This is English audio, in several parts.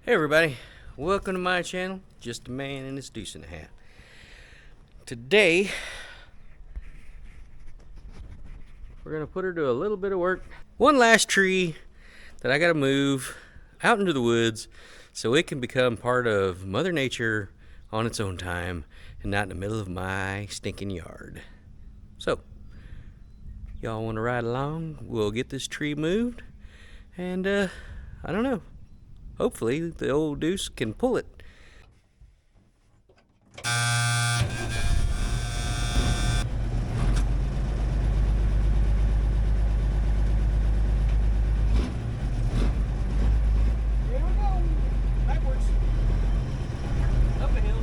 Hey everybody, welcome to my channel, Just a Man in his Deuce in a Hat. Today, we're going to put her to a little bit of work. One last tree that I got to move out into the woods so it can become part of Mother Nature on its own time and not in the middle of my stinking yard. So, y'all want to ride along? We'll get this tree moved and I don't know. Hopefully the old Deuce can pull it. Here we go. Backwards. Up a hill.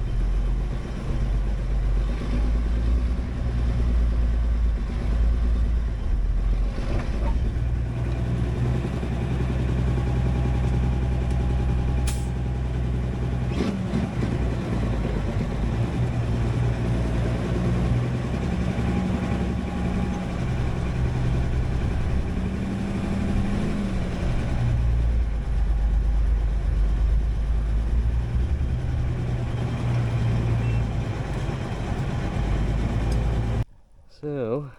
So,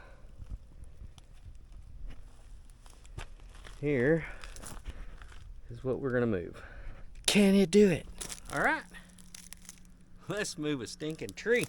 here is what we're gonna move. Can you do it? All right, let's move a stinking tree.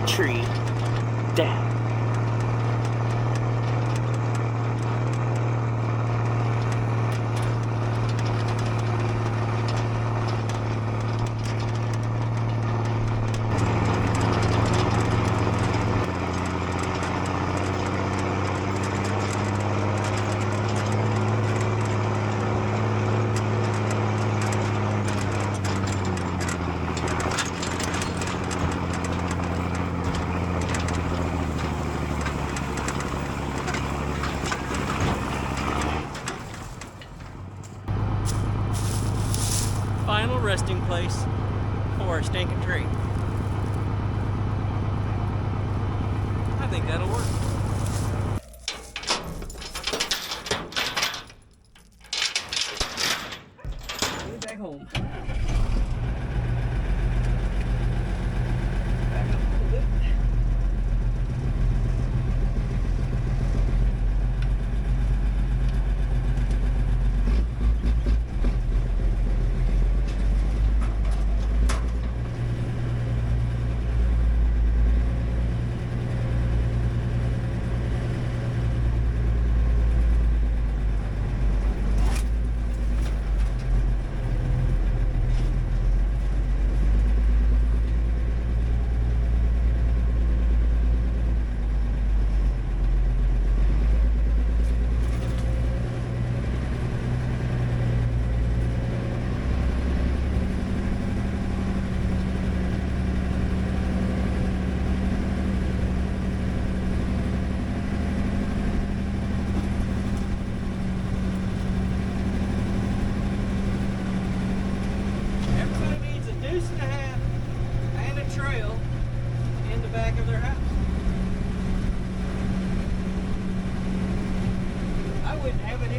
Tree down. Final resting place for a stinking tree. I think that'll work. Get back home. Back up a little bit.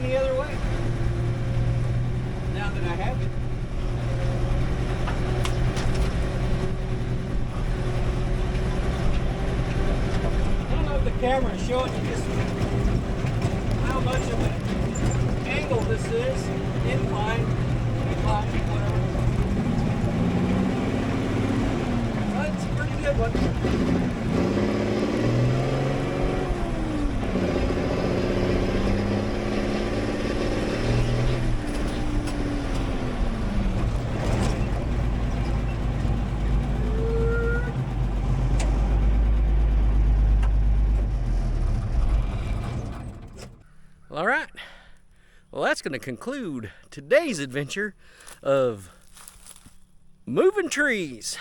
any other way. Now that I have it. I don't know if the camera is showing you just how much of an angle this is. Incline, whatever. But it's a pretty good one. All right, well, that's going to conclude today's adventure of moving trees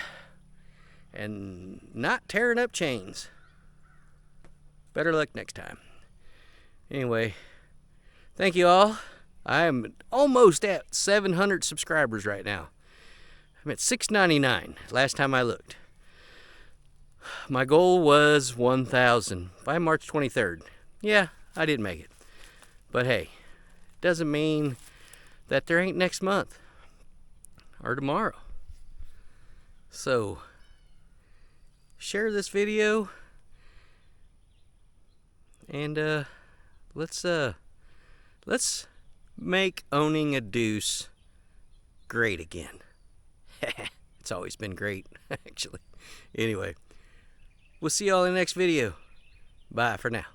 and not tearing up chains. Better luck next time. Anyway, thank you all. I am almost at 700 subscribers right now. I'm at 699 last time I looked. My goal was 1,000 by March 23rd. Yeah, I didn't make it. But hey, doesn't mean that there ain't next month or tomorrow. So, share this video and let's make owning a Deuce great again. It's always been great, actually. Anyway, we'll see y'all in the next video. Bye for now.